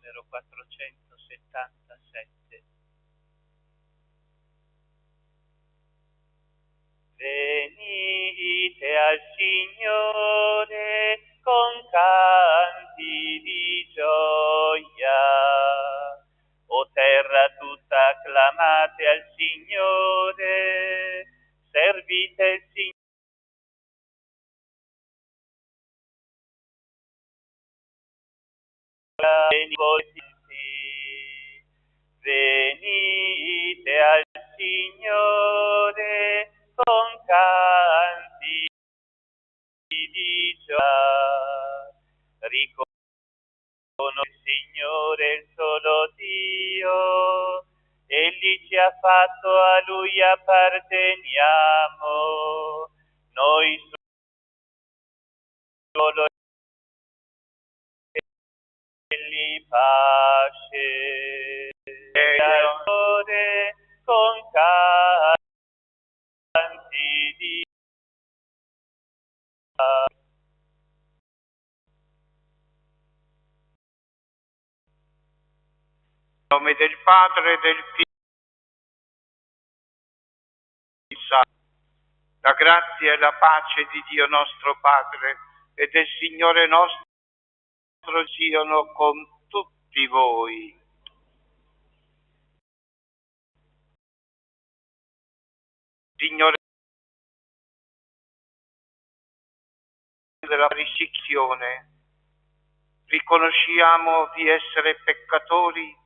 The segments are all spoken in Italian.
numero 477. Venite al Signore con canti di gioia. O terra tutta acclamate al Signore, servite il Signore. Venite al Signore con canti di gioia. Riconosco il Signore il solo Dio, Egli ci ha fatto, a Lui apparteniamo, noi solo Egli pace. Signore con canti di In nome del Padre e del Figlio, la grazia e la pace di Dio nostro Padre e del Signore nostro siano con tutti voi. Signore della riscissione, riconosciamo di essere peccatori,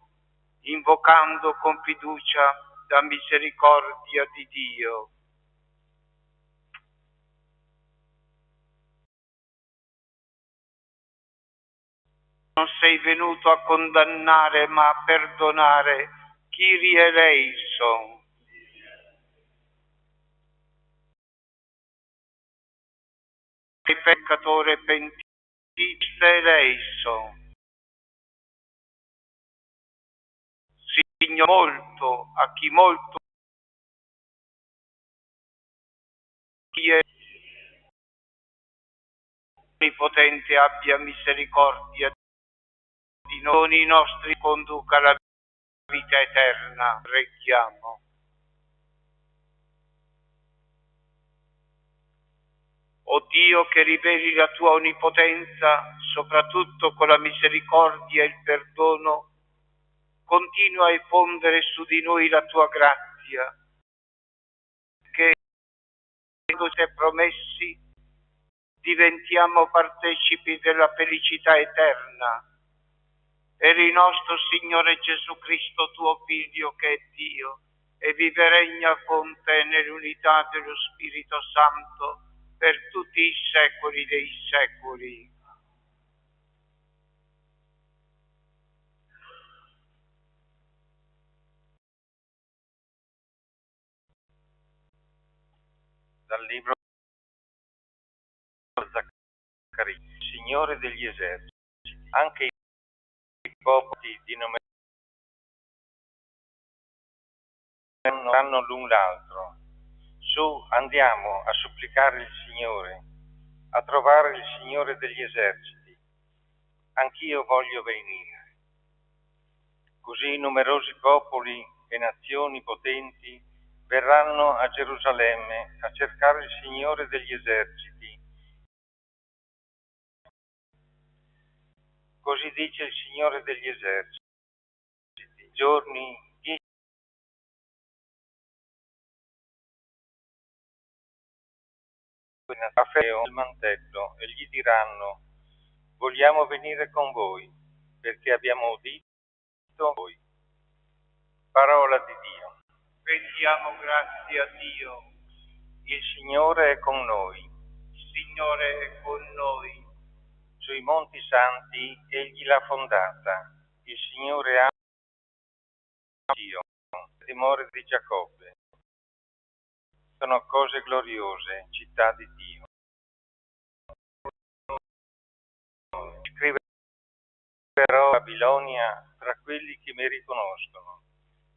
invocando con fiducia la misericordia di Dio. Non sei venuto a condannare, ma a perdonare. Kyrie eleison. Sei peccatore pentito, eleison. Signore, molto, a chi molto Onnipotente abbia misericordia di noi, i nostri conduca alla vita eterna. Preghiamo. O Dio, che riveli la tua onnipotenza, soprattutto con la misericordia e il perdono, continua a effondere su di noi la tua grazia, che, essendo promessi, diventiamo partecipi della felicità eterna. Per il nostro Signore Gesù Cristo, tuo Figlio, che è Dio, e vive e regna con te nell'unità dello Spirito Santo, per tutti i secoli dei secoli. Dal libro di Zaccaria. Signore degli eserciti, anche i popoli di nome non hanno l'un l'altro. Su, andiamo a supplicare il Signore, a trovare il Signore degli eserciti. Anch'io voglio venire. Così numerosi popoli e nazioni potenti verranno a Gerusalemme a cercare il Signore degli eserciti. Così dice il Signore degli eserciti. Giorni afferrano il mantello e gli diranno: vogliamo venire con voi, perché abbiamo udito voi. Parola di Dio. Rendiamo grazie a Dio. Il Signore è con noi. Il Signore è con noi. Sui monti santi egli l'ha fondata. Il Signore ha Dio, il timore di Giacobbe. Sono cose gloriose, città di Dio. Scriverò Babilonia tra quelli che mi riconoscono.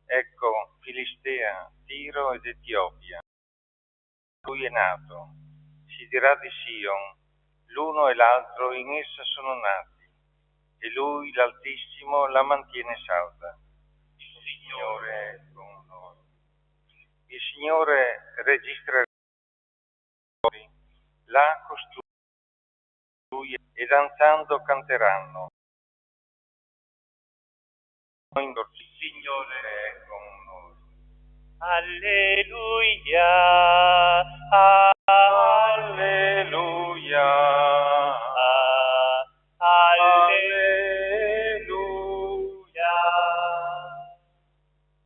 Ecco, Filistea, Tiro ed Etiopia. Lui è nato. Si dirà di Sion, l'uno e l'altro in essa sono nati. e Lui, l'Altissimo, la mantiene salda. Il Signore è con noi. Il Signore registrerà la costui e danzando canteranno. Il Signore è con noi. Alleluia, Alleluia, alleluia.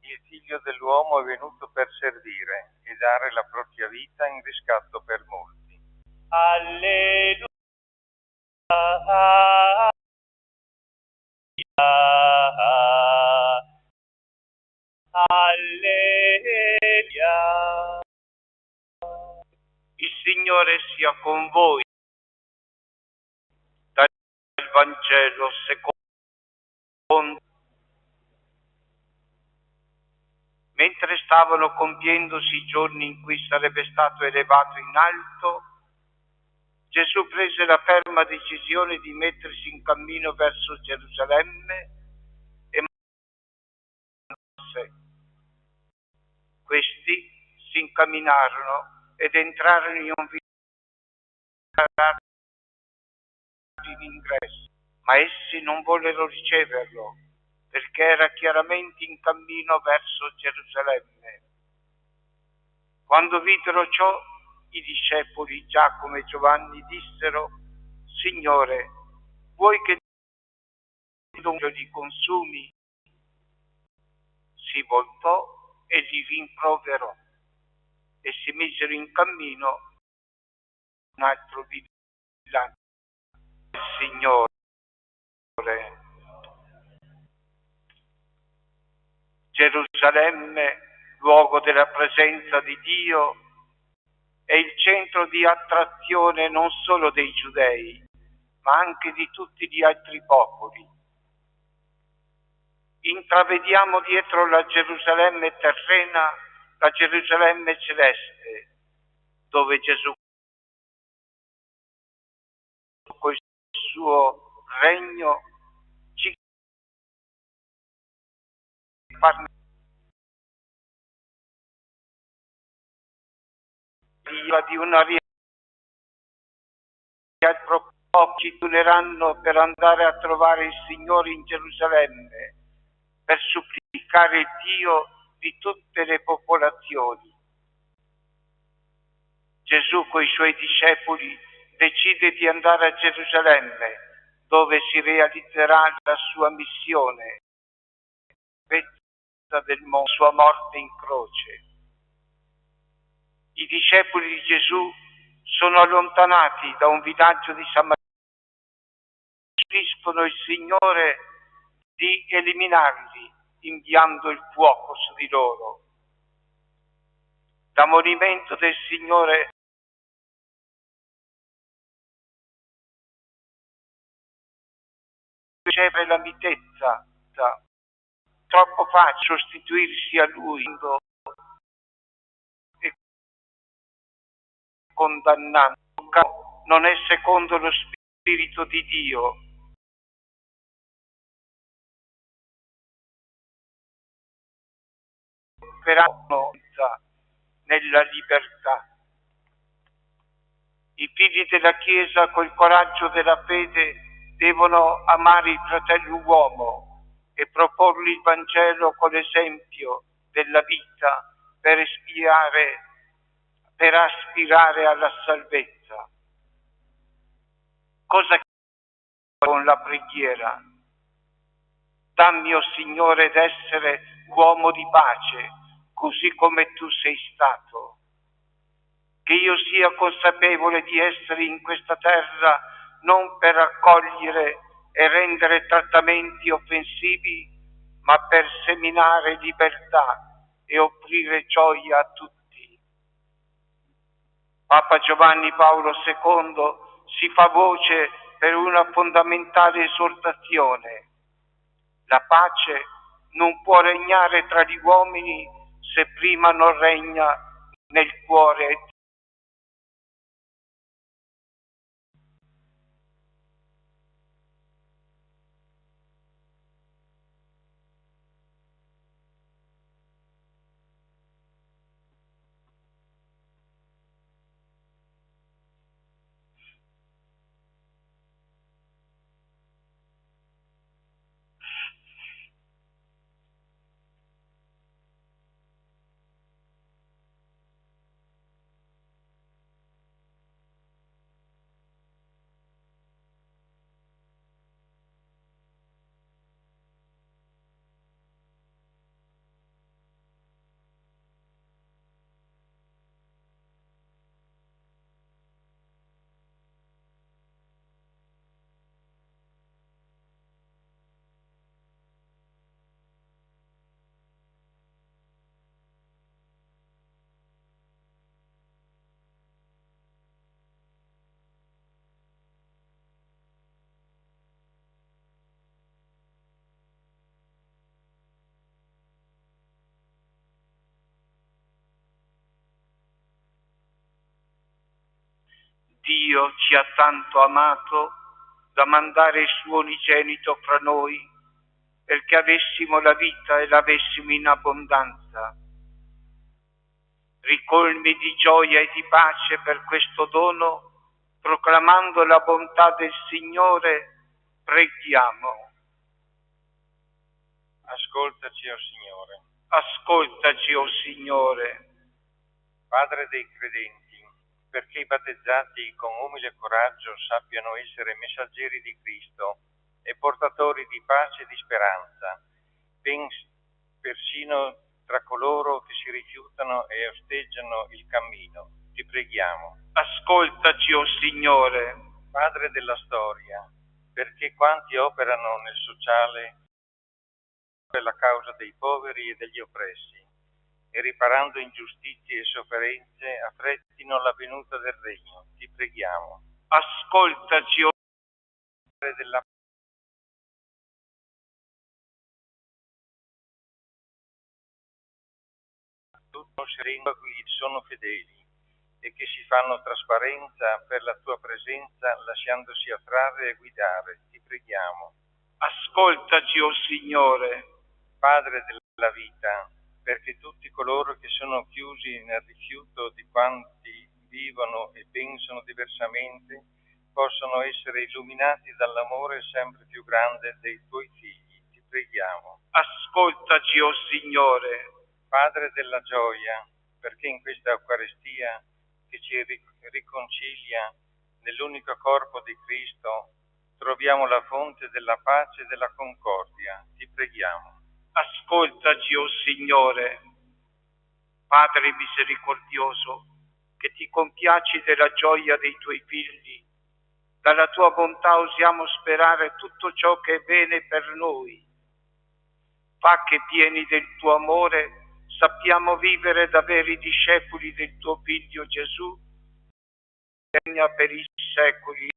Il Figlio dell'uomo è venuto per servire e dare la propria vita in riscatto per molti. Alleluia, alleluia. Il Signore sia con voi. Dal Vangelo secondo. Mentre stavano compiendosi i giorni in cui sarebbe stato elevato in alto, Gesù prese la ferma decisione di mettersi in cammino verso Gerusalemme e questi si incamminarono ed entrarono in un villaggio in ingresso, ma essi non vollero riceverlo perché era chiaramente in cammino verso Gerusalemme. Quando videro ciò, i discepoli Giacomo e Giovanni dissero: Signore, vuoi che li consumi? Si voltò e li rimproverò e si misero in cammino un altro villaggio. Signore, Gerusalemme, luogo della presenza di Dio, è il centro di attrazione non solo dei giudei, ma anche di tutti gli altri popoli. Intravediamo dietro la Gerusalemme terrena la Gerusalemme celeste, dove Gesù col suo regno ci parla di una realtà. Ci tuneranno per andare a trovare il Signore in Gerusalemme, per supplicare il Dio di tutte le popolazioni. Gesù coi suoi discepoli decide di andare a Gerusalemme, dove si realizzerà la sua missione, del mondo, sua morte in croce. I discepoli di Gesù sono allontanati da un villaggio di Samaria, supplicano il Signore di eliminarli, inviando il fuoco su di loro. Da monumento del Signore riceve la mitezza, troppo facile sostituirsi a Lui e condannando. Non è secondo lo Spirito di Dio. Operano nella libertà. I figli della Chiesa, col coraggio della fede, devono amare il fratello uomo e proporgli il Vangelo con l'esempio della vita per aspirare alla salvezza. Cosa con la preghiera? Dammi, o Signore, d'essere uomo di pace, così come tu sei stato. Che io sia consapevole di essere in questa terra non per accogliere e rendere trattamenti offensivi, ma per seminare libertà e offrire gioia a tutti. Papa Giovanni Paolo II si fa voce per una fondamentale esortazione. La pace non può regnare tra gli uomini se prima non regna nel cuore. Dio ci ha tanto amato da mandare il suo unigenito fra noi, perché avessimo la vita e l'avessimo in abbondanza. Ricolmi di gioia e di pace per questo dono, proclamando la bontà del Signore, preghiamo. Ascoltaci, o Signore. Ascoltaci, o Signore. Padre dei credenti, perché i battezzati con umile coraggio sappiano essere messaggeri di Cristo e portatori di pace e di speranza, persino tra coloro che si rifiutano e osteggiano il cammino. Ti preghiamo. Ascoltaci, o Signore. Padre della storia, perché quanti operano nel sociale per la causa dei poveri e degli oppressi, e riparando ingiustizie e sofferenze affrettino la venuta del Regno. Ti preghiamo. Ascoltaci, o Padre della tutto sereno a cui sono fedeli e che si fanno trasparenza per la tua presenza, lasciandosi attrarre e guidare. Ti preghiamo. Ascoltaci, o Signore. Padre della vita, perché tutti coloro che sono chiusi nel rifiuto di quanti vivono e pensano diversamente possano essere illuminati dall'amore sempre più grande dei tuoi figli. Ti preghiamo. Ascoltaci, o Signore. Padre della gioia, perché in questa Eucaristia che ci riconcilia nell'unico corpo di Cristo troviamo la fonte della pace e della concordia. Ti preghiamo. Ascoltaci, o Signore. Padre misericordioso, che ti compiaci della gioia dei tuoi figli, dalla tua bontà osiamo sperare tutto ciò che è bene per noi. Fa che pieni del tuo amore sappiamo vivere da veri discepoli del tuo Figlio Gesù, che regna per i secoli.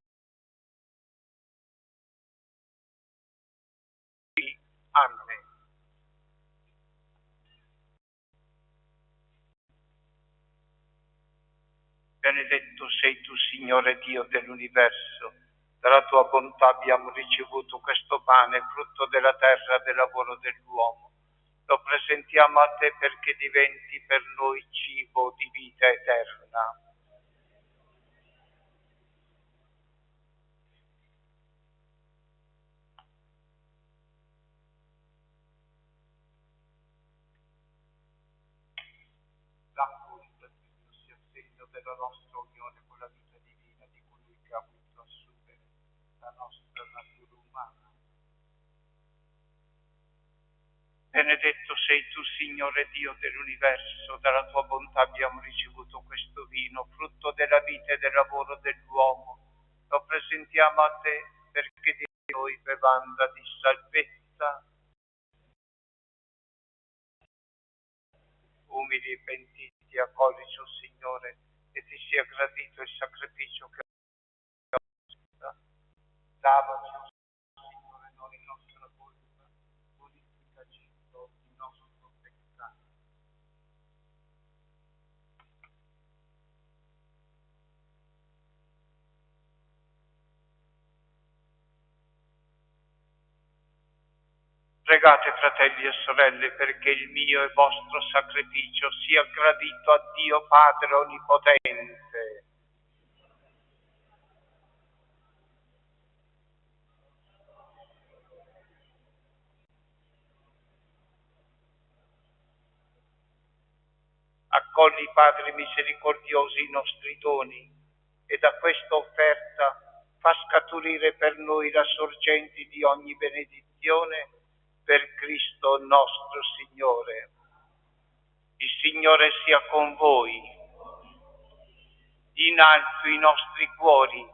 Amen. Benedetto sei tu, Signore Dio dell'universo. Dalla tua bontà abbiamo ricevuto questo pane, frutto della terra, del lavoro dell'uomo. Lo presentiamo a te perché diventi per noi cibo di vita eterna. Racconta, Dio, sia segno della nostra unione con la vita divina di colui che ha voluto assumere la nostra natura umana. Benedetto sei tu, Signore Dio dell'universo, dalla tua bontà abbiamo ricevuto questo vino, frutto della vita e del lavoro dell'uomo. Lo presentiamo a te perché di noi bevanda di salvezza. Umili e pentiti, accogli, o Signore, e ti sia gradito il sacrificio che davaci, o Signore, noi nostra colpa, purificaci da ogni nostro peccato. Pregate, fratelli e sorelle, perché il mio e vostro sacrificio sia gradito a Dio Padre Onnipotente. Accogli, Padre misericordiosi, i nostri doni e da questa offerta fa scaturire per noi la sorgente di ogni benedizione per Cristo nostro Signore. Il Signore sia con voi. In alto i nostri cuori.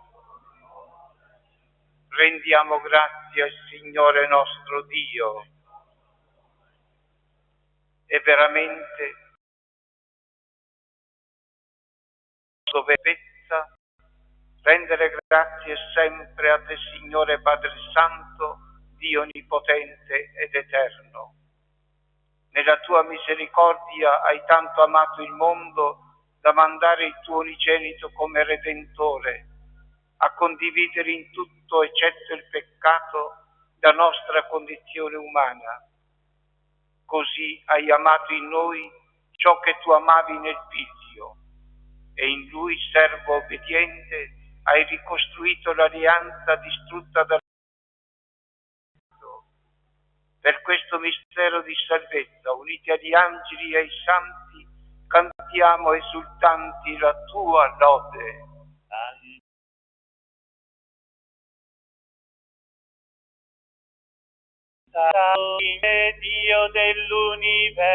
Rendiamo grazie al Signore nostro Dio. E veramente dovezza rendere grazie sempre a te, Signore Padre Santo, Dio Onnipotente ed Eterno. Nella tua misericordia hai tanto amato il mondo da mandare il tuo unigenito come Redentore, a condividere in tutto, eccetto il peccato, la nostra condizione umana. Così hai amato in noi ciò che tu amavi nel Figlio, e in Lui, servo obbediente, hai ricostruito l'alleanza distrutta dal mondo. Per questo mistero di salvezza, uniti agli angeli e ai santi, cantiamo esultanti la tua lode. Dio dell'universo,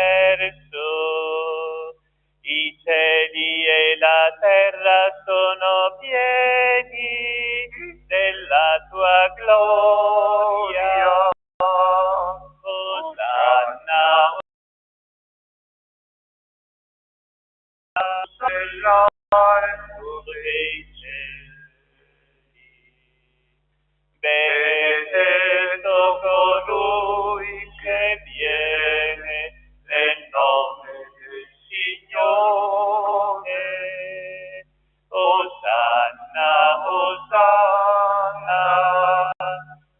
i cieli e la terra sono pieni della tua gloria. Osanna, nell'alto dei cieli. Benedetto colui che viene nel nome del Signore. Osanna, Osanna,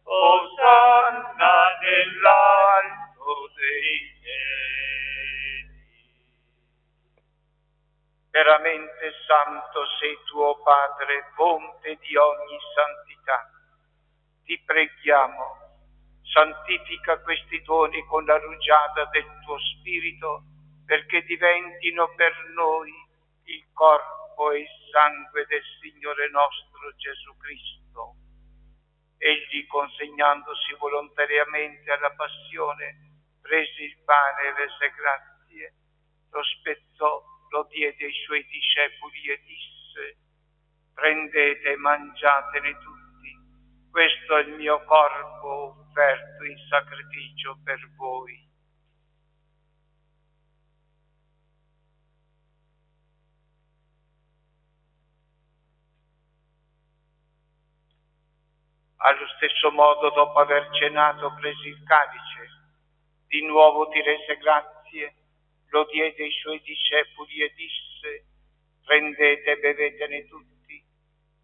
Osanna nell'alto dei cieli. Veramente santo sei tuo Padre, fonte di ogni santità. Ti preghiamo, santifica questi doni con la rugiada del tuo Spirito, perché diventino per noi il corpo e il sangue del Signore nostro Gesù Cristo. Egli, consegnandosi volontariamente alla passione, prese il pane e rese grazie, lo spezzò, lo diede ai suoi discepoli e disse: prendete e mangiatene tutti. Questo è il mio corpo offerto in sacrificio per voi. Allo stesso modo, dopo aver cenato, prese il calice, di nuovo ti rese grazie, lo diede ai suoi discepoli e disse: prendete e bevetene tutti.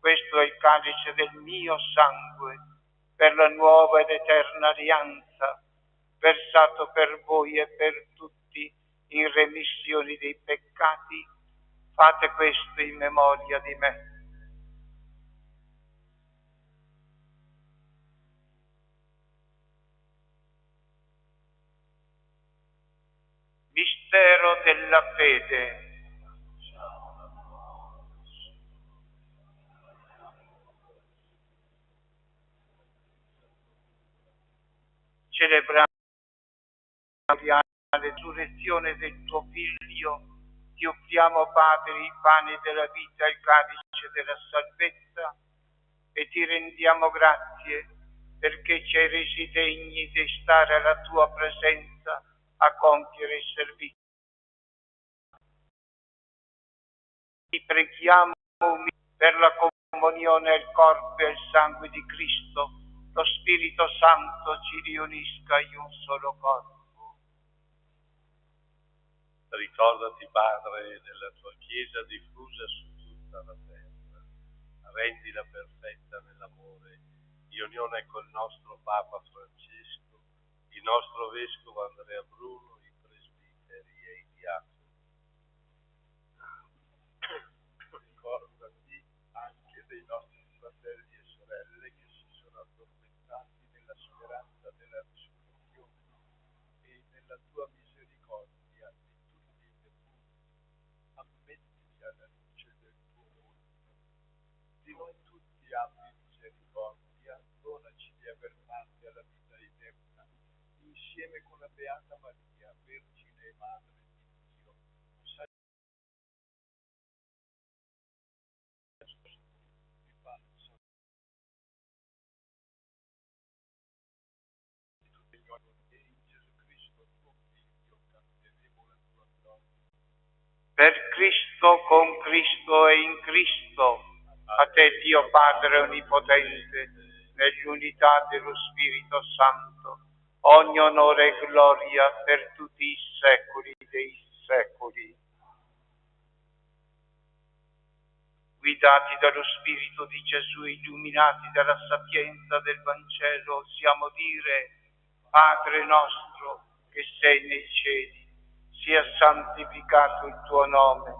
Questo è il calice del mio sangue, per la nuova ed eterna alleanza, versato per voi e per tutti in remissione dei peccati. Fate questo in memoria di me. Mistero della fede. Celebrando la resurrezione del tuo Figlio, ti offriamo, Padre, i pani della vita e il calice della salvezza, e ti rendiamo grazie perché ci hai resi degni di stare alla tua presenza a compiere il servizio. Ti preghiamo per la comunione al corpo e al sangue di Cristo, lo Spirito Santo ci riunisca in un solo corpo. Ricordati, Padre, della tua Chiesa diffusa su tutta la terra. Rendila perfetta nell'amore, in unione col nostro Papa Francesco, il nostro Vescovo Andrea Bruno, i presbiteri e i diaconi. Ricordati anche dei nostri fratelli e sorelle che si sono addormentati nella speranza della risurrezione e nella tua misericordia di tutti i defunti. Ammettili alla luce del tuo volto. Di noi tutti abbi misericordia, donaci di aver parte alla vita eterna, insieme con la Beata Maria, Vergine e Madre di Dio, Per Cristo, con Cristo e in Cristo, a te Dio Padre Onnipotente, nell'unità dello Spirito Santo, ogni onore e gloria per tutti i secoli dei secoli. guidati dallo Spirito di Gesù, illuminati dalla sapienza del Vangelo, osiamo dire: Padre nostro che sei nei cieli, sia santificato il tuo nome,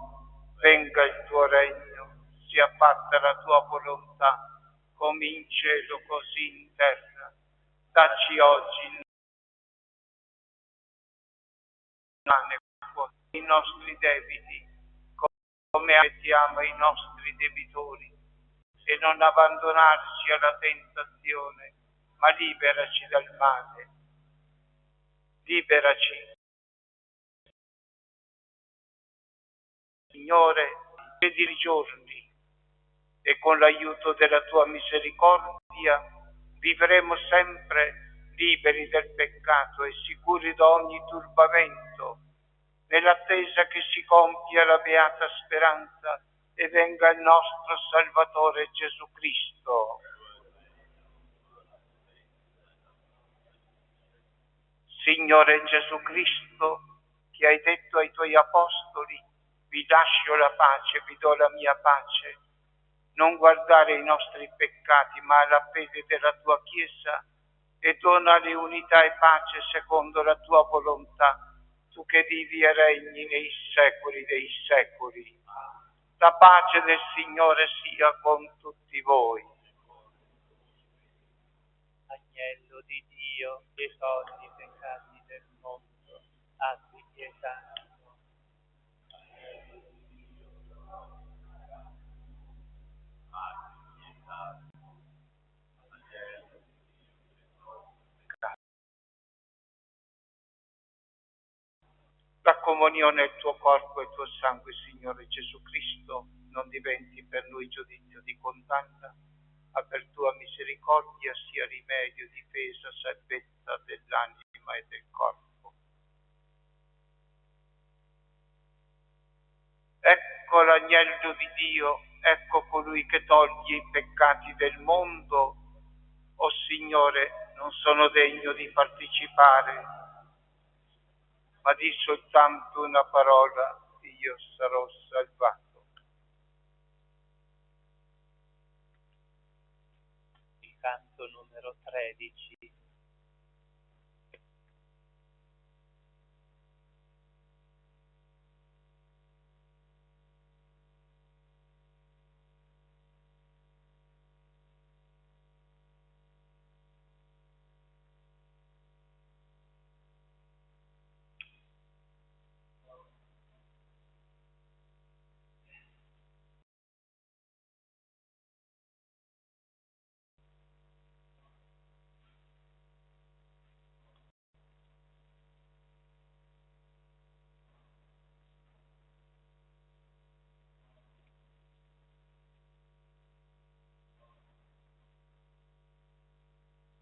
venga il tuo regno, sia fatta la tua volontà, come in cielo così in terra. Dacci oggi i nostri debiti, come ammetiamo i nostri debitori, e non abbandonarci alla tentazione, ma liberaci dal male. Liberaci, Signore, i giorni, e con l'aiuto della tua misericordia vivremo sempre liberi del peccato e sicuri da ogni turbamento, nell'attesa che si compia la beata speranza e venga il nostro Salvatore Gesù Cristo. Signore Gesù Cristo, che hai detto ai tuoi apostoli: vi lascio la pace, vi do la mia pace, non guardare i nostri peccati, ma la fede della tua Chiesa, e donale unità e pace secondo la tua volontà, tu che vivi e regni nei secoli dei secoli. La pace del Signore sia con tutti voi. Agnello di Dio, che togli i peccati del mondo, abbi pietà. La comunione è il tuo corpo e il tuo sangue, Signore Gesù Cristo, non diventi per noi giudizio di condanna, ma per tua misericordia sia rimedio, difesa, salvezza dell'anima e del corpo. Ecco l'agnello di Dio, ecco colui che toglie i peccati del mondo. O Signore, non sono degno di partecipare, ma di soltanto una parola, io sarò salvato. Il canto numero 13.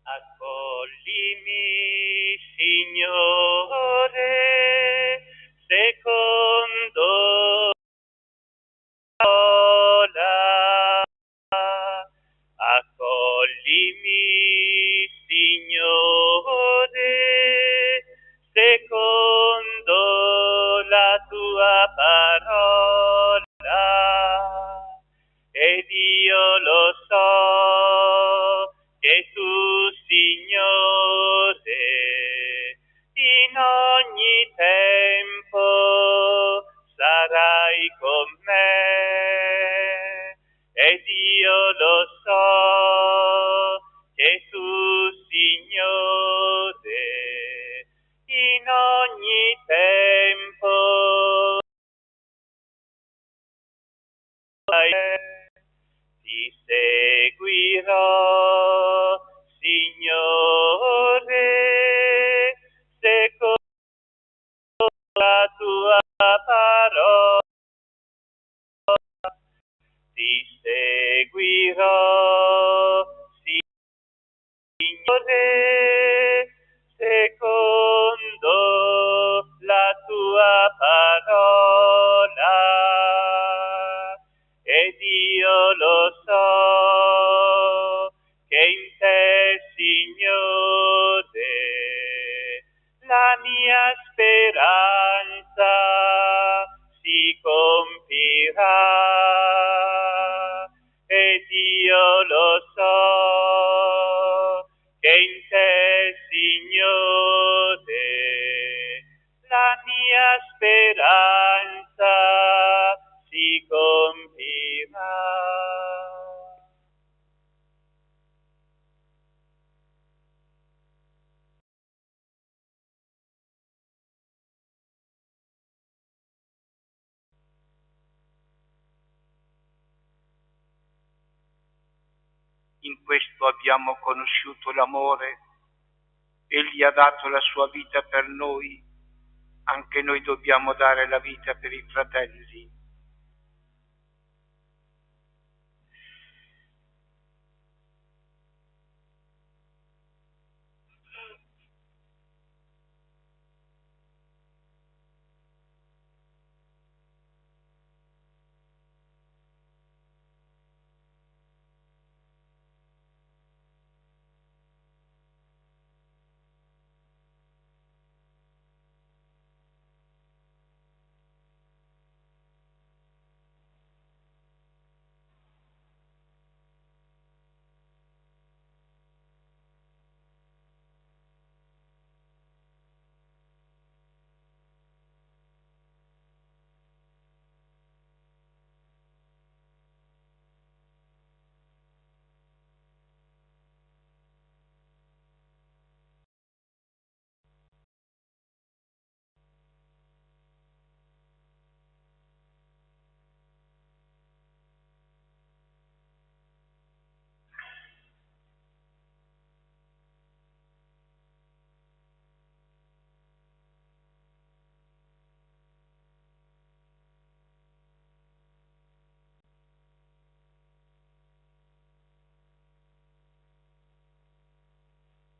Accoglimi, Signore, secondo la parola. Accoglimi, Signore, secondo la tua parola. Ed io lo so che tu, Signore, in ogni tempo sarai con me. Ed io lo so che tu, Signore, in ogni tempo ti seguirò In questo abbiamo conosciuto l'amore. Egli ha dato la sua vita per noi, anche noi dobbiamo dare la vita per i fratelli.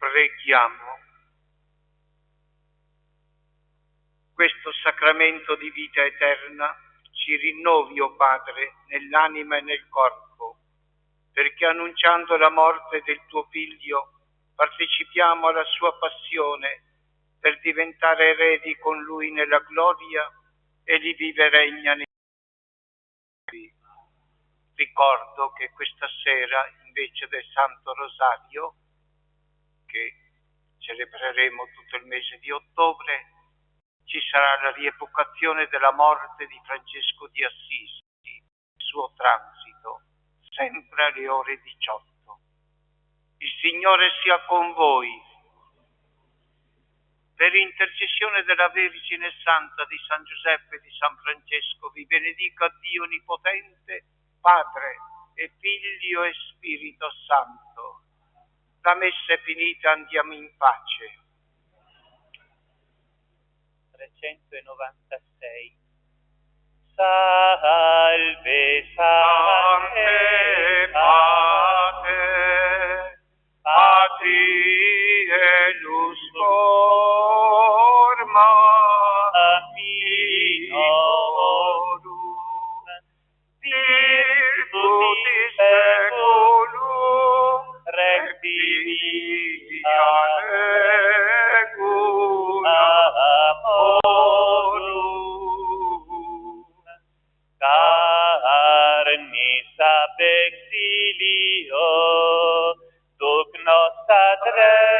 Preghiamo. Questo sacramento di vita eterna ci rinnovi, o Padre, nell'anima e nel corpo, perché annunciando la morte del tuo Figlio partecipiamo alla sua passione per diventare eredi con Lui nella gloria e lì vive e regna nei cieli. Ricordo che questa sera, invece del Santo Rosario, che celebreremo tutto il mese di ottobre, ci sarà la rievocazione della morte di Francesco di Assisi, il suo transito, sempre alle ore 18. Il Signore sia con voi. Per intercessione della Vergine Santa, di San Giuseppe e di San Francesco, vi benedica Dio Onnipotente, Padre e Figlio e Spirito Santo. La messa è finita, andiamo in pace. 396. Salve, salve, Pater, Patrielus forma minorum, virtutis seculum rectifica carnis ab exilio, duc nos adresse,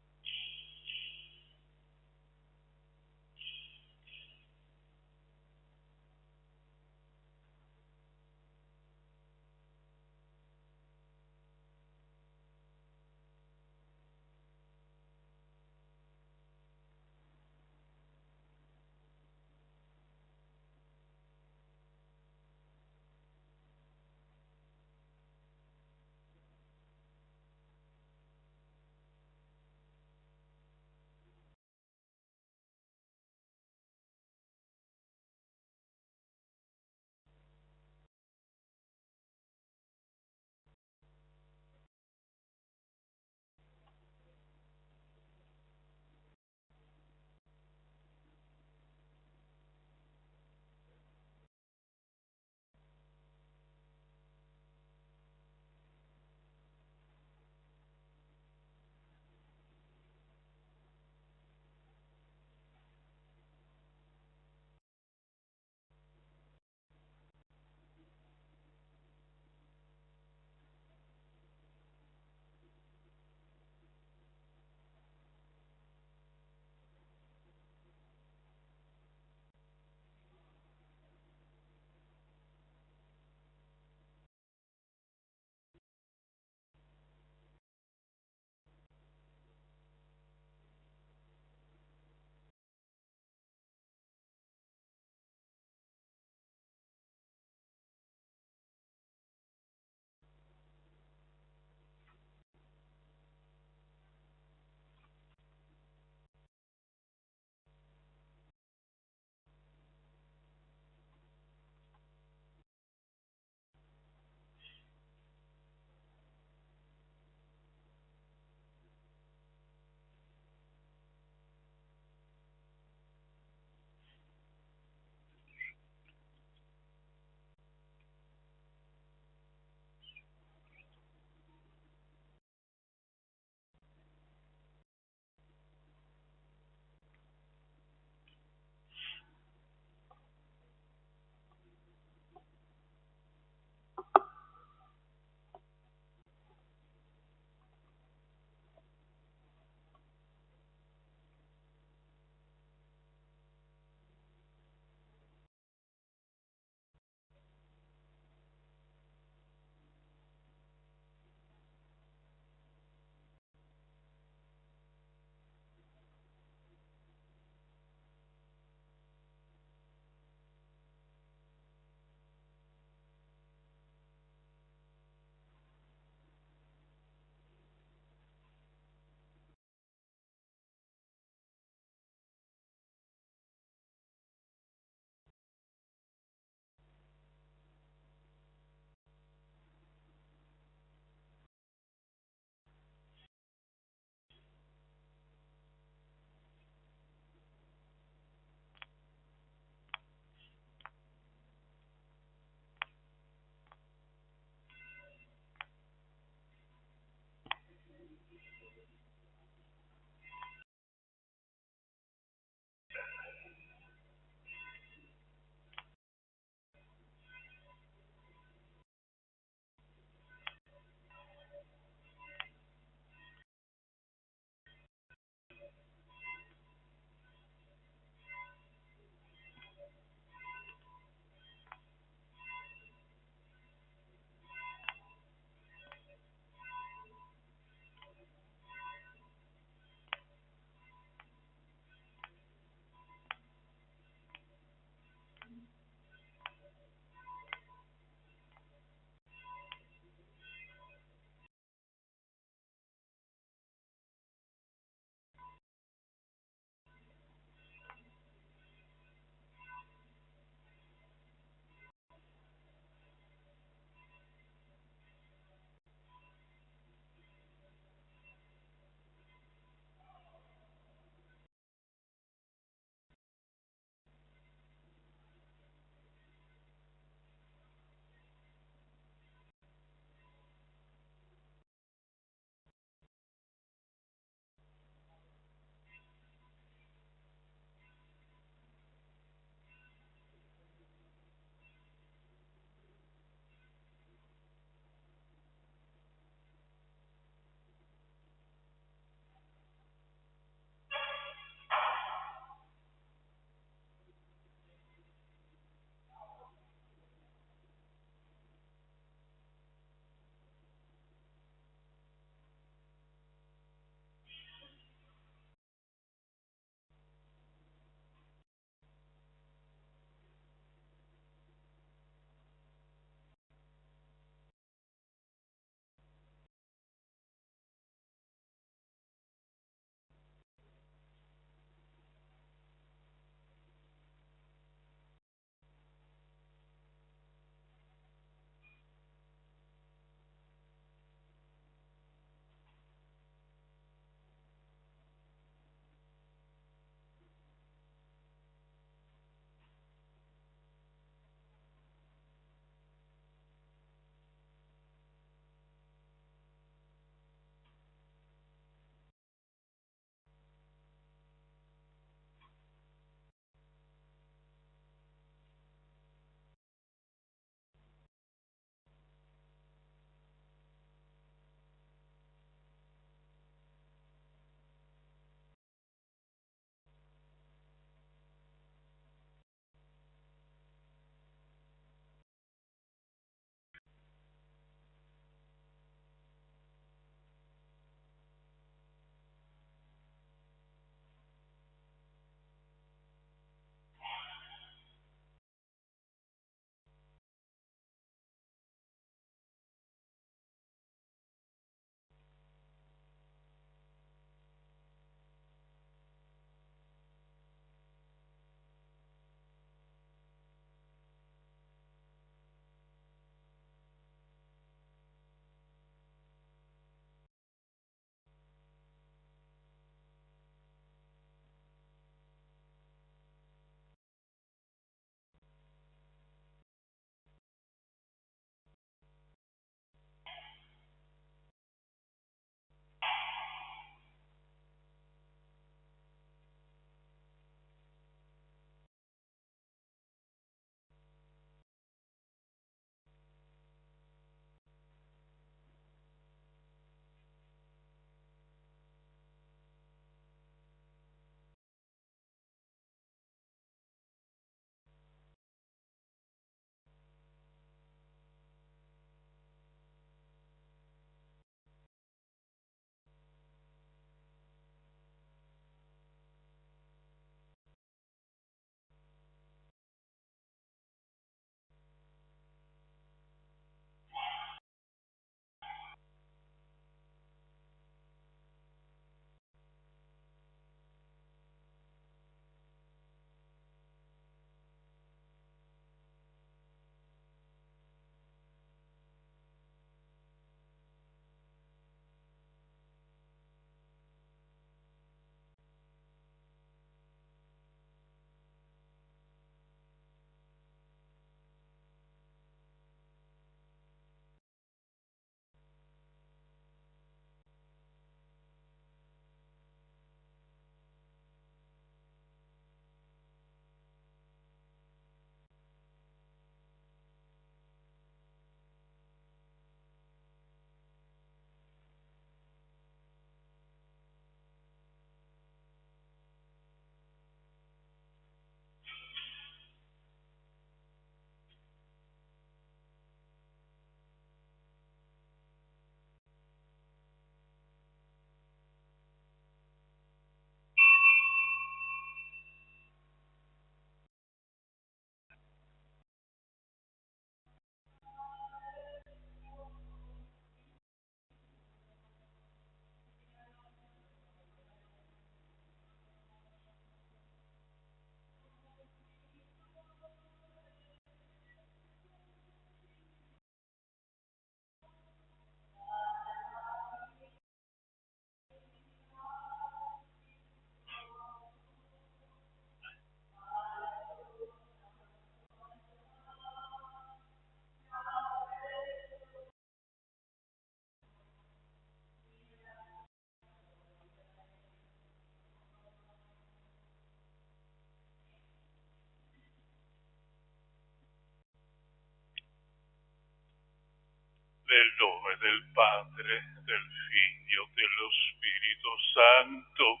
Nel nome del Padre, del Figlio, dello Spirito Santo,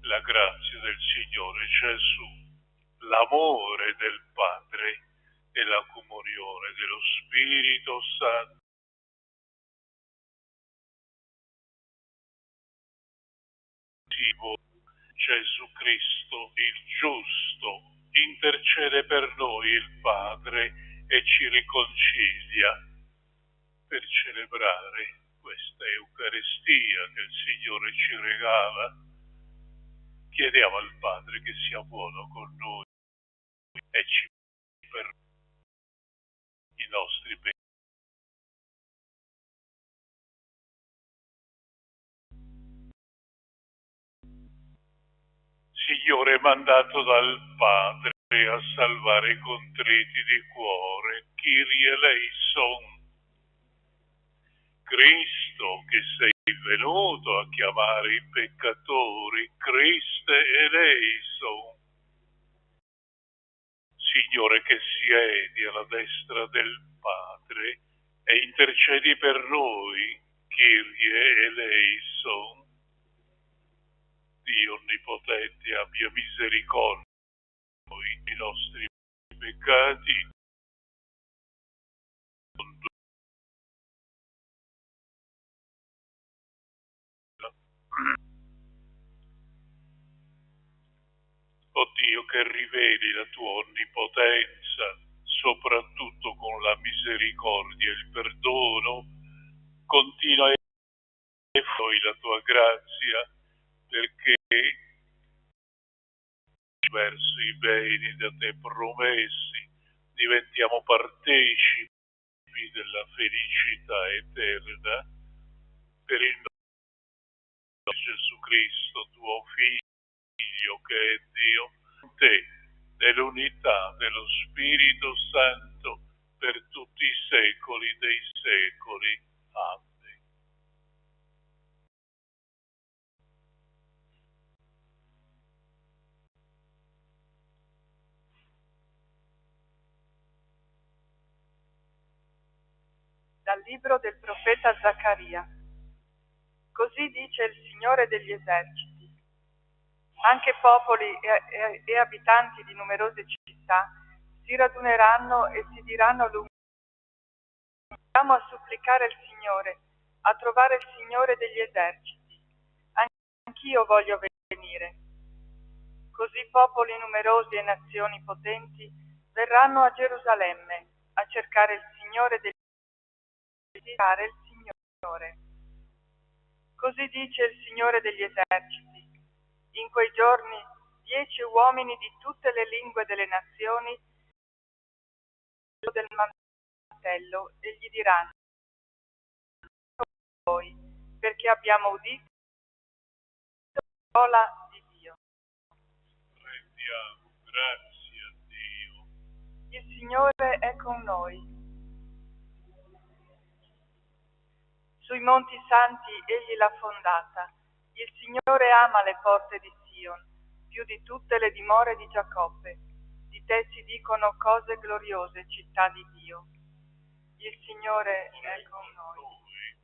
la grazia del Signore Gesù, l'amore del Padre e la comunione dello Spirito Santo Gesù Cristo, il giusto, intercede per noi il Padre e ci riconcilia per celebrare questa Eucaristia che il Signore ci regala. Chiediamo al Padre che sia buono con noi e ci perdoni i nostri peccati. Signore mandato dal Padre a salvare i contriti di cuore, Kyrie eleison. Cristo che sei venuto a chiamare i peccatori, Christe eleison. Signore che siedi alla destra del Padre e intercedi per noi, Kyrie eleison. Dio Onnipotente abbia misericordia di noi, i nostri peccati. O Dio che riveli la tua onnipotenza, soprattutto con la misericordia e il perdono, continua a noi la tua grazia, perché verso i beni da te promessi diventiamo partecipi della felicità eterna per il nostro Gesù Cristo, tuo Figlio che è Dio, te nell'unità dello Spirito Santo per tutti i secoli dei secoli. Amen. Dal libro del profeta Zaccaria. Così dice il Signore degli eserciti. Anche popoli e abitanti di numerose città si raduneranno e si diranno lungo. Andiamo a supplicare il Signore, a trovare il Signore degli eserciti. Anch'io voglio venire. Così popoli numerosi e nazioni potenti verranno a Gerusalemme a cercare il Signore degli eserciti, il Signore. Così dice il Signore degli eserciti. In quei giorni 10 uomini di tutte le lingue delle nazioni del mantello e gli diranno: voi, perché abbiamo udito la parola di Dio. Rendiamo grazie a Dio. Il Signore è con noi. Sui monti santi egli l'ha fondata. Il Signore ama le porte di Sion, più di tutte le dimore di Giacobbe. Di te si dicono cose gloriose, città di Dio. Il Signore è con noi.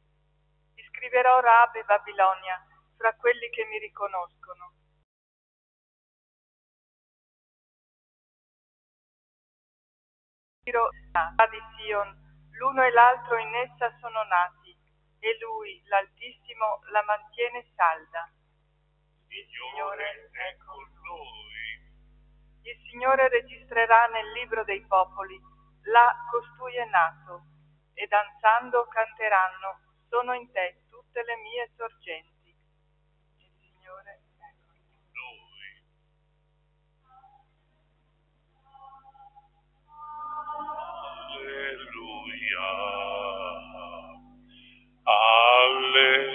Ti scriverò Raab e Babilonia, fra quelli che mi riconoscono. Città di Sion, l'uno e l'altro in essa sono nati, e Lui, l'Altissimo, la mantiene salda. Il Signore è con noi. Il Signore registrerà nel libro dei popoli, là costui è nato, e danzando canteranno, sono in te tutte le mie sorgenti. Il Signore è con noi. Alleluia. Alleluia.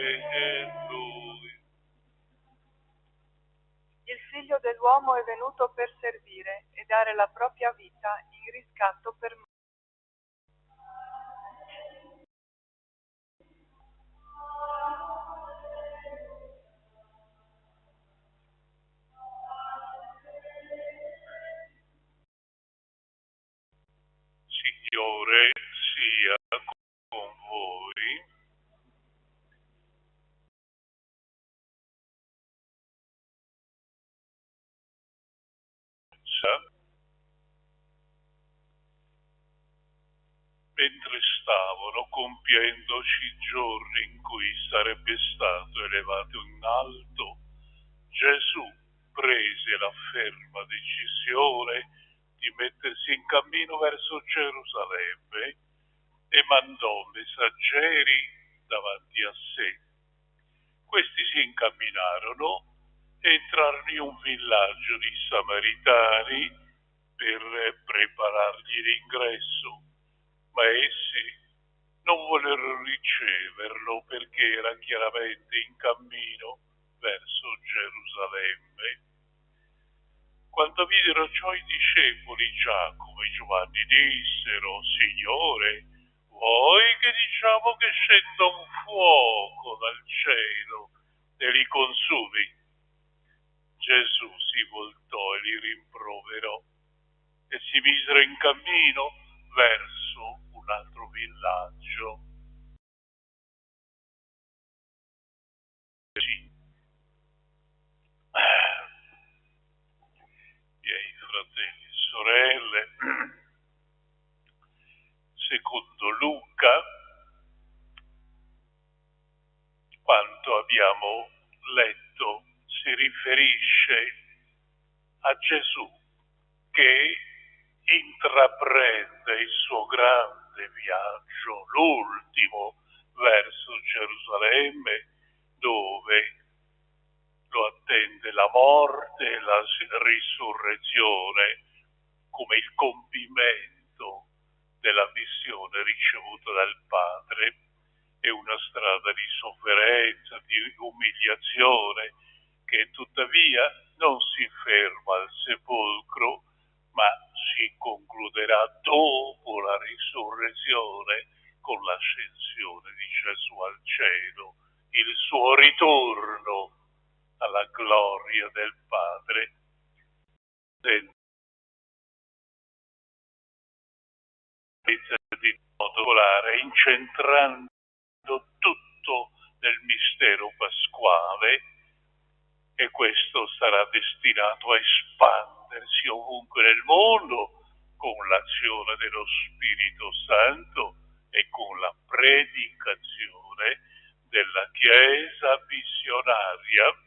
Il Figlio dell'uomo è venuto per servire e dare la propria vita in riscatto per me. Signore sia con voi. Mentre stavano compiendoci i giorni in cui sarebbe stato elevato in alto, Gesù prese la ferma decisione di mettersi in cammino verso Gerusalemme e mandò messaggeri davanti a sé. Questi si incamminarono e entrarono in un villaggio di Samaritani per preparargli l'ingresso, ma essi non vollero riceverlo perché era chiaramente in cammino verso Gerusalemme. Quando videro ciò i discepoli Giacomo e Giovanni dissero: Signore, vuoi che diciamo che scenda un fuoco dal cielo e li consumi? Gesù si voltò e li rimproverò e si misero in cammino verso un altro villaggio. Miei fratelli e sorelle, secondo Luca, quanto abbiamo letto, si riferisce a Gesù che intraprende il suo grande viaggio, l'ultimo, verso Gerusalemme, dove lo attende la morte e la risurrezione come il compimento della missione ricevuta dal Padre. È una strada di sofferenza, di umiliazione, che tuttavia non si ferma al sepolcro, ma si concluderà dopo la risurrezione con l'ascensione di Gesù al cielo, il suo ritorno alla gloria del Padre. Di modo particolare, incentrando tutto nel mistero pasquale, e questo sarà destinato a espandersi ovunque nel mondo con l'azione dello Spirito Santo e con la predicazione della Chiesa missionaria,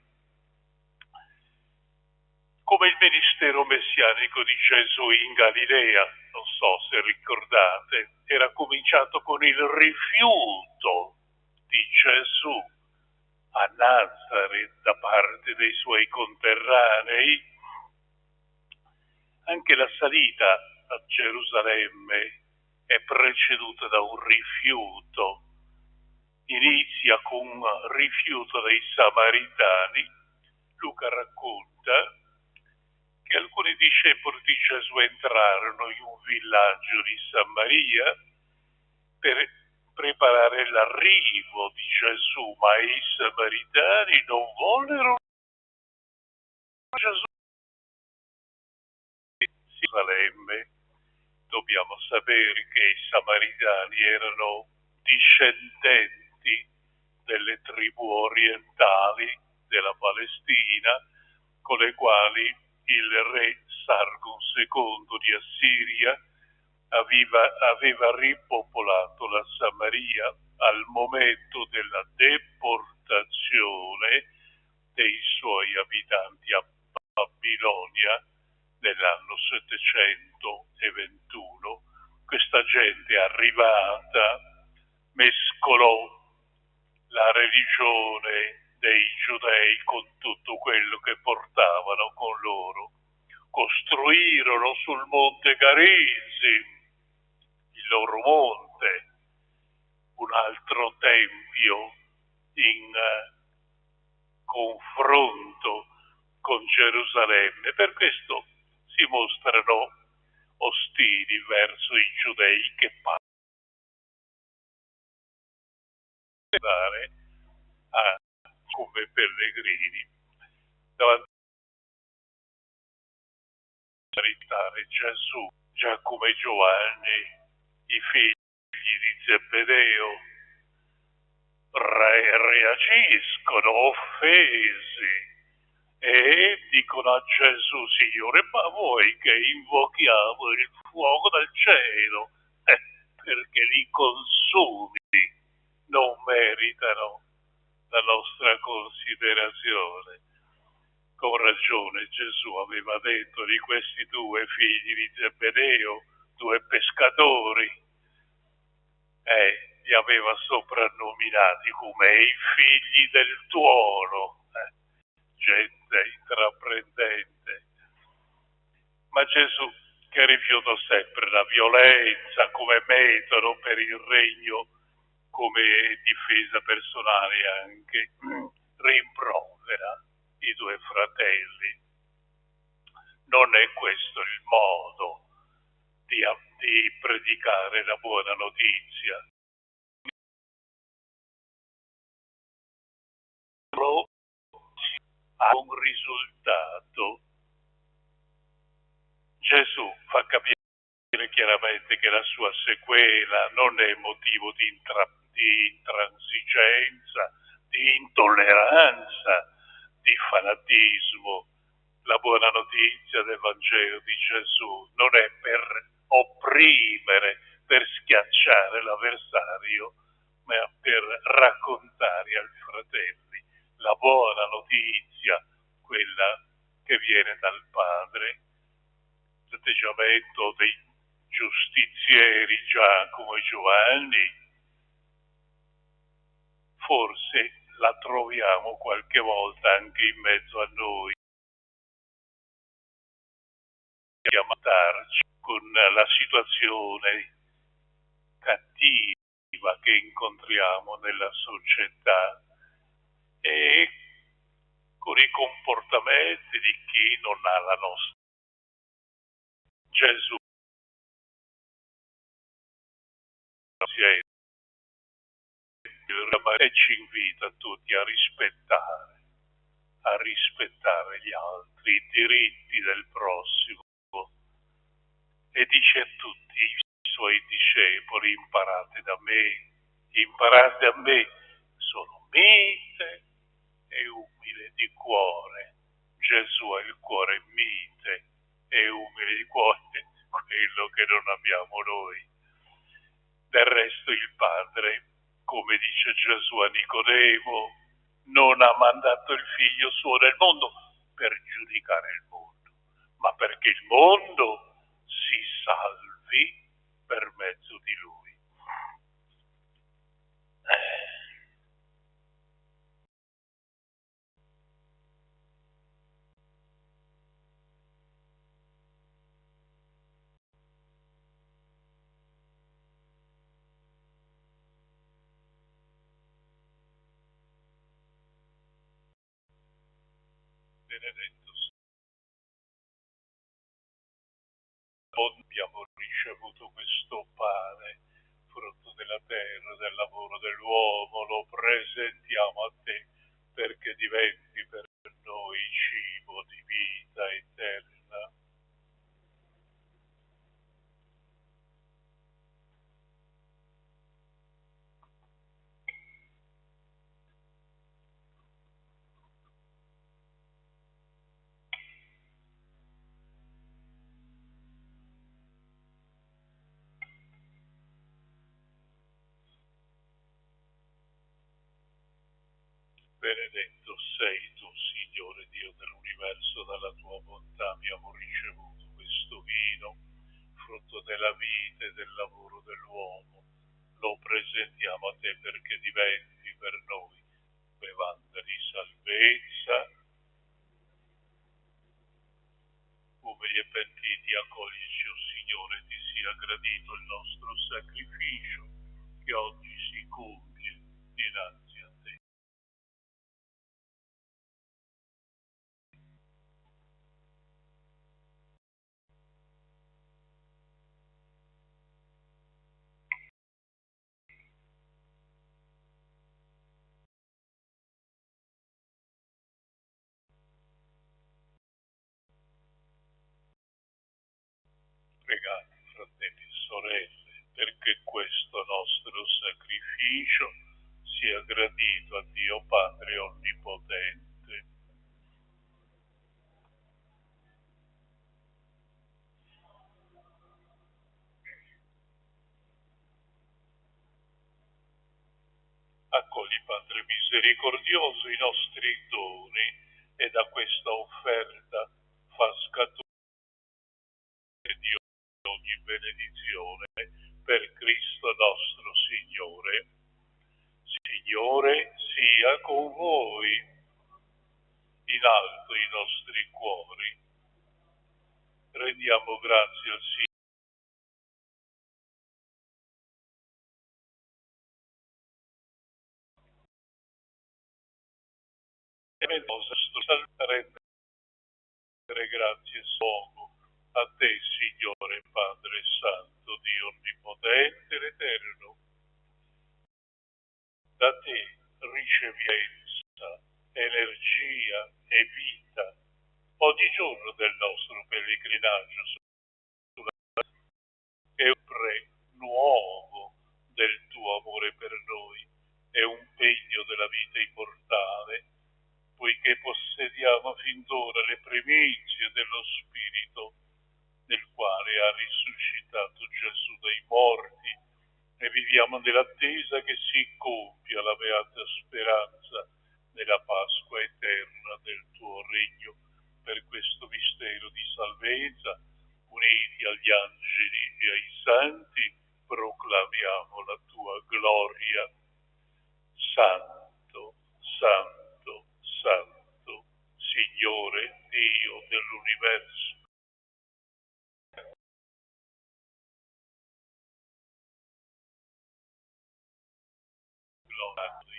come il ministero messianico di Gesù in Galilea. Non so se ricordate, era cominciato con il rifiuto di Gesù a Nazareth da parte dei suoi conterranei. Anche la salita a Gerusalemme è preceduta da un rifiuto. Inizia con un rifiuto dei Samaritani. Luca racconta che alcuni discepoli di Gesù entrarono in un villaggio di Samaria per preparare l'arrivo di Gesù, ma i Samaritani non vollero Gesù in Gerusalemme. Dobbiamo sapere che i Samaritani erano discendenti delle tribù orientali della Palestina, con le quali il re Sargon II di Assiria aveva ripopolato la Samaria al momento della deportazione dei suoi abitanti a Babilonia nell'anno 721. Questa gente arrivata mescolò la religione dei giudei con tutto quello che portavano con loro. Costruirono sul monte Garizim, il loro monte, un altro tempio in confronto con Gerusalemme. Per questo si mostrano ostili verso i giudei che passano come pellegrini davanti a ritare Gesù, Giacomo e Giovanni, i figli di Zebedeo reagiscono offesi e dicono a Gesù: Signore, ma vuoi che invochiamo il fuoco dal cielo? Perché li consumi non meritano la nostra considerazione. Con ragione Gesù aveva detto di questi due figli di Zebedeo, due pescatori, li aveva soprannominati come i figli del tuono, gente intraprendente. Ma Gesù, che rifiutò sempre la violenza come metodo per il regno, come difesa personale anche, rimprovera i due fratelli. Non è questo il modo di predicare la buona notizia. Ha un risultato. Gesù fa capire chiaramente che la sua sequela non è motivo di intransigenza, di intolleranza, di fanatismo. La buona notizia del Vangelo di Gesù non è per opprimere, per schiacciare l'avversario, ma per raccontare ai fratelli la buona notizia, quella che viene dal Padre. L'atteggiamento dei giustizieri Giacomo e Giovanni forse la troviamo qualche volta anche in mezzo a noi, a matarci con la situazione cattiva che incontriamo nella società e con i comportamenti di chi non ha la nostra. Gesù e ci invita tutti a rispettare gli altri, i diritti del prossimo, e dice a tutti i suoi discepoli: imparate da me, sono mite e umile di cuore. Gesù ha il cuore mite e umile di cuore, quello che non abbiamo noi. Del resto il Padre, come dice Gesù a Nicodemo, non ha mandato il Figlio suo nel mondo per giudicare il mondo, ma perché il mondo si salvi per mezzo di Lui. Benedetto abbiamo ricevuto questo pane, frutto della terra, del lavoro dell'uomo, lo presentiamo a te perché diventi per noi cibo di vita eterna. Benedetto sei tu, Signore Dio dell'universo, dalla tua bontà abbiamo ricevuto questo vino, frutto della vita e del lavoro dell'uomo. Lo presentiamo a te perché diventi per noi bevanda di salvezza. Umili e pentiti, accoglici, o Signore, ti sia gradito il nostro sacrificio, che oggi si compie dinanzi a te. Pregate, fratelli e sorelle, perché questo nostro adito a Dio Padre Onnipotente. Accogli, Padre misericordioso, i nostri doni e da questa offerta fa scaturire di ogni benedizione per Cristo nostro Signore. Signore sia con voi, in alto i nostri cuori. Rendiamo grazie al Signore. E rendere grazie solo a te, Signore Padre Santo, Dio Onnipotente ed Eterno. Da te ricevienza, energia e vita ogni giorno del nostro pellegrinaggio sulla è un pre nuovo del tuo amore per noi, è un pegno della vita immortale, poiché possediamo fin d'ora le primizie dello Spirito, nel quale ha risuscitato Gesù dai morti, e viviamo nell'attesa che si compia la beata speranza nella Pasqua eterna del tuo regno. Per questo mistero di salvezza, uniti agli angeli e ai santi, proclamiamo la tua gloria. Santo, Santo, Santo, Signore Dio dell'universo.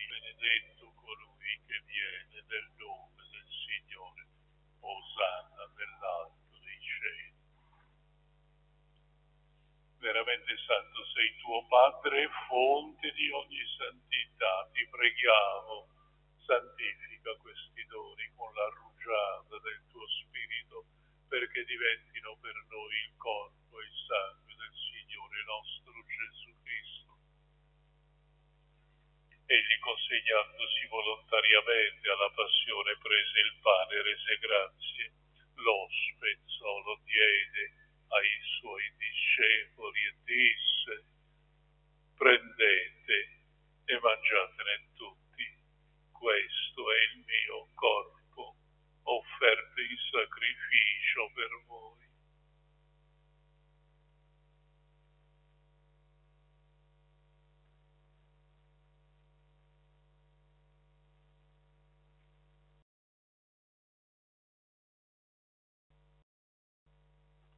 Benedetto colui che viene nel nome del Signore, Osanna nell'alto dei cieli. Veramente santo sei tuo Padre, fonte di ogni santità, ti preghiamo, santifica questi doni con la rugiada del tuo Spirito, perché diventino per noi il corpo e il sangue del Signore nostro Gesù Cristo. Egli, consegnandosi volontariamente alla passione, prese il pane e rese grazie, lo spezzò, lo diede ai suoi discepoli e disse: prendete e mangiatene tutti, questo è il mio corpo, offerto in sacrificio per voi.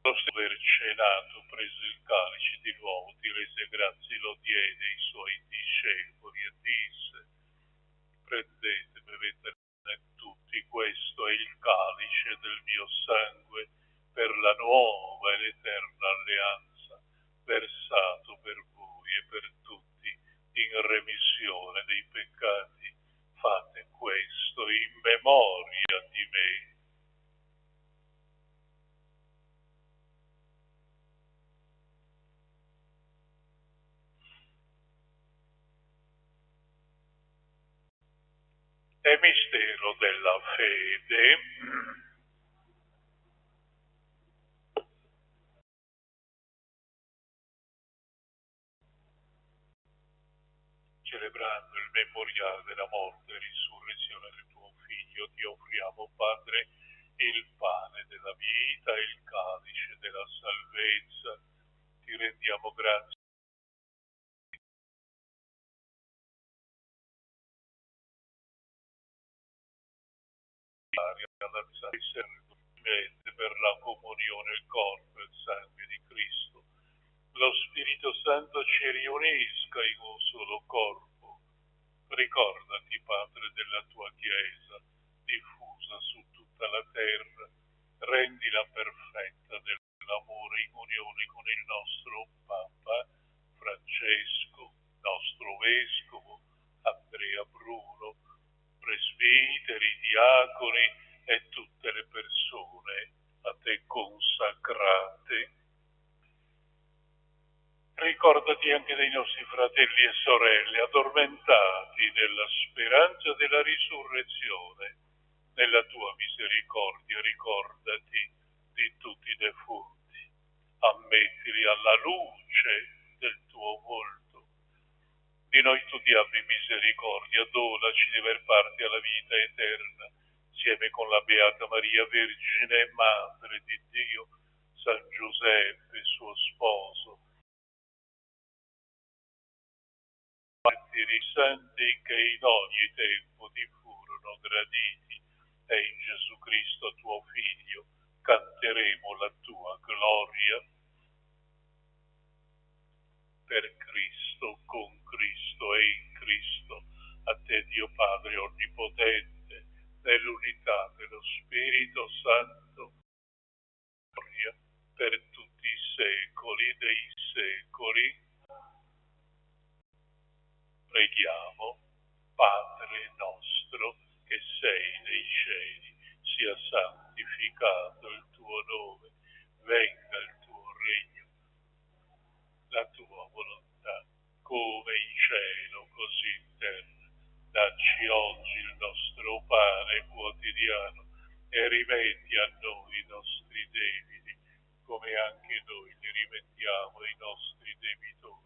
Dopo aver cenato, prese il calice di nuovo, ti rese grazie, lo diede ai suoi discepoli e disse: prendete, bevetene tutti, questo è il calice del mio sangue per la nuova ed eterna alleanza, versato per voi e per tutti in remissione dei peccati. Fate questo in memoria di me. È mistero della fede. Celebrando il memoriale della morte e risurrezione del tuo Figlio, ti offriamo, Padre, il pane della vita e il calice della salvezza. Ti rendiamo grazie per la comunione, il corpo e il sangue di Cristo. Lo Spirito Santo ci riunisca in un solo corpo. Ricordati, Padre, della tua Chiesa, diffusa su tutta la terra, rendila perfetta nell'amore in unione con il nostro Papa Francesco, nostro Vescovo, Andrea Bruno, presbiteri, diaconi e tutte le persone a te consacrate. Ricordati anche dei nostri fratelli e sorelle addormentati nella speranza della risurrezione. Nella tua misericordia ricordati di tutti i defunti. Ammettili alla luce del tuo volto. Di noi tu ti abbi misericordia, donaci di aver parte alla vita eterna, insieme con la Beata Maria Vergine e Madre di Dio, San Giuseppe, suo sposo, martiri santi che in ogni tempo ti furono graditi, e in Gesù Cristo tuo Figlio canteremo la tua gloria. Per Cristo, con Cristo e in Cristo, a te Dio Padre Onnipotente, nell'unità dello Spirito Santo, gloria per tutti i secoli dei secoli. Preghiamo. Padre nostro che sei nei cieli, sia santificato il tuo nome, venga il tuo regno, la tua volontà, come in cielo così in terra. Dacci oggi il nostro pane quotidiano e rimetti a noi i nostri debiti, come anche noi li rimettiamo ai nostri debitori.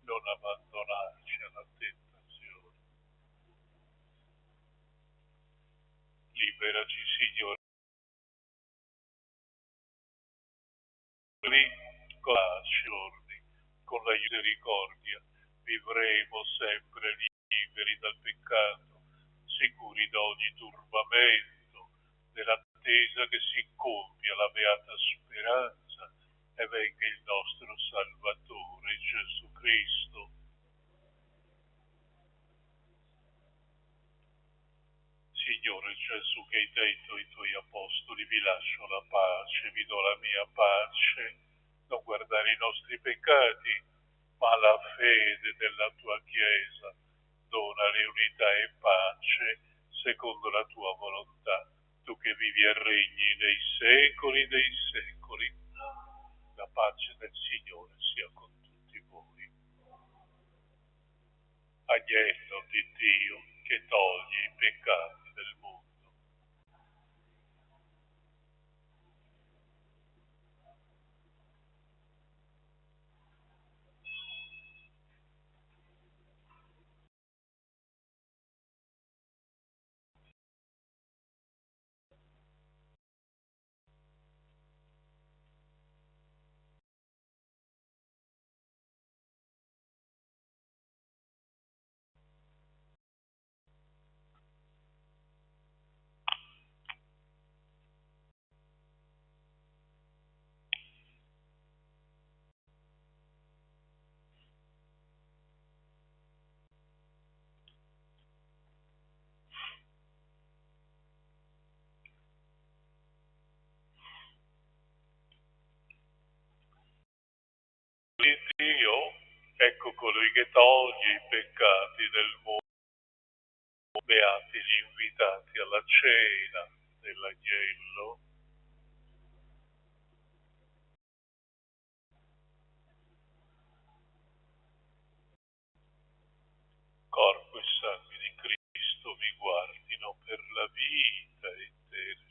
Non abbandonarci alla tentazione. Liberaci, Signore, con la giorni, con la misericordia, vivremo sempre liberi dal peccato, sicuri da ogni turbamento, nell'attesa che si compia la beata speranza e venga il nostro Salvatore Gesù Cristo. Signore Gesù, che hai detto ai tuoi apostoli, vi lascio la pace, vi do la mia pace, non guardare i nostri peccati, ma la fede della tua Chiesa, donale unità e pace, secondo la tua volontà, tu che vivi e regni nei secoli dei secoli. La pace del Signore sia con tutti voi. Agnello di Dio, che toglie i peccati del mondo. Di Dio, ecco colui che toglie i peccati del mondo. Beati gli invitati alla cena dell'agnello. Corpo e sangue di Cristo mi guardino per la vita eterna.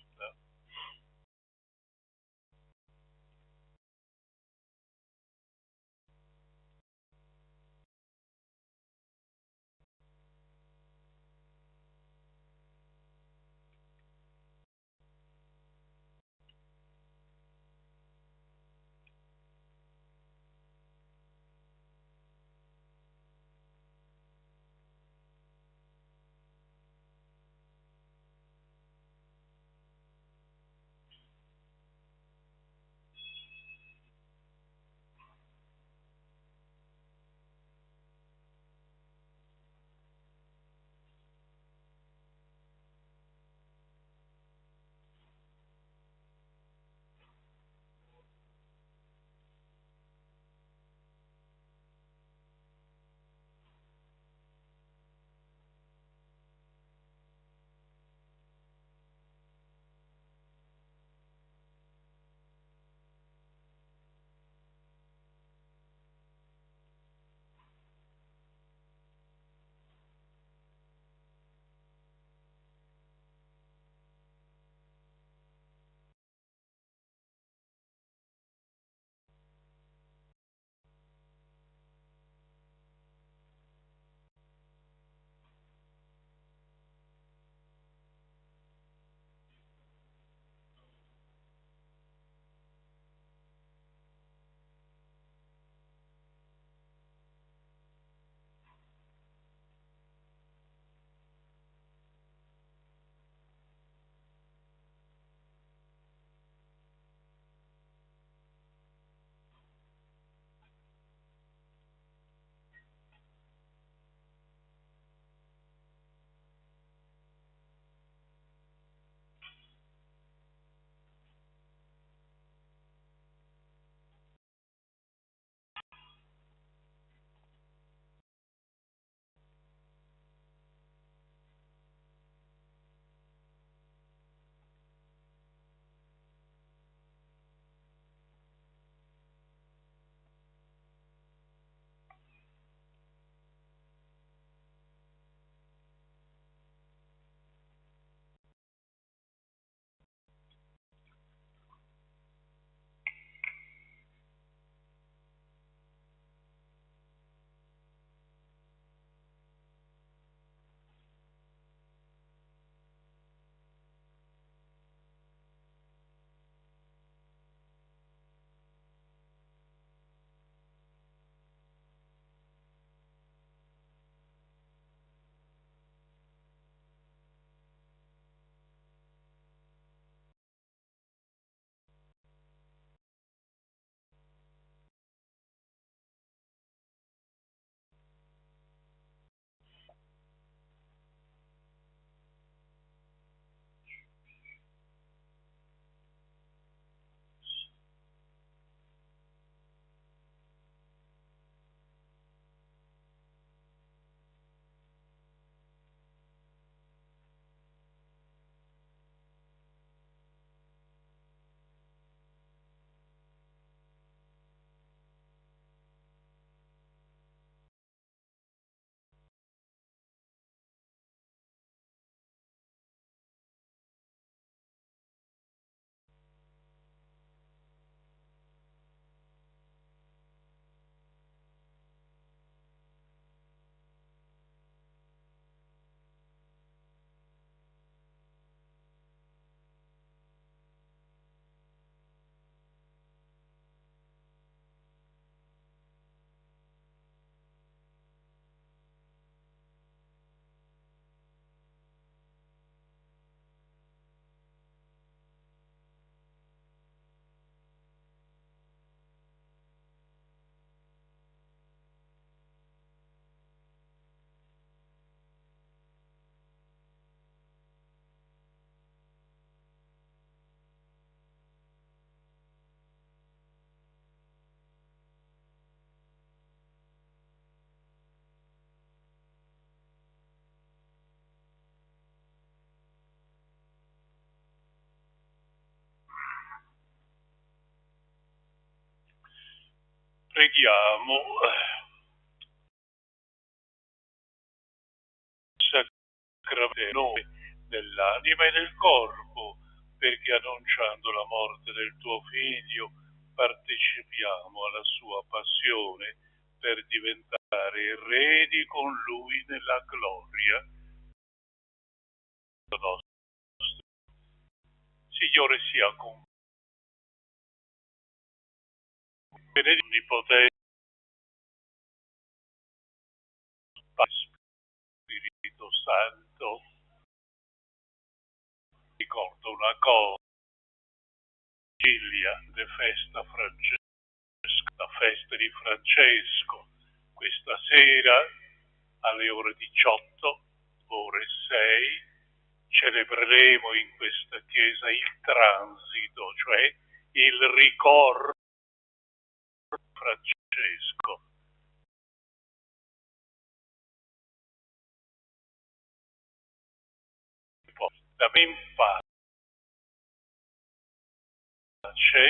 Preghiamo. Sacramento noi nell'anima e nel corpo, perché annunciando la morte del tuo Figlio partecipiamo alla sua passione per diventare eredi con Lui nella gloria nostra. Signore sia con benedetto onnipotente Spirito Santo. Ricordo una cosa, Vigilia de festa Francesco, la festa di Francesco, questa sera alle ore 18, ore 6, celebreremo in questa chiesa il transito, cioè il ricordo di Francesco. Da me in pace,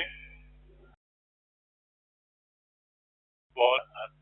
buona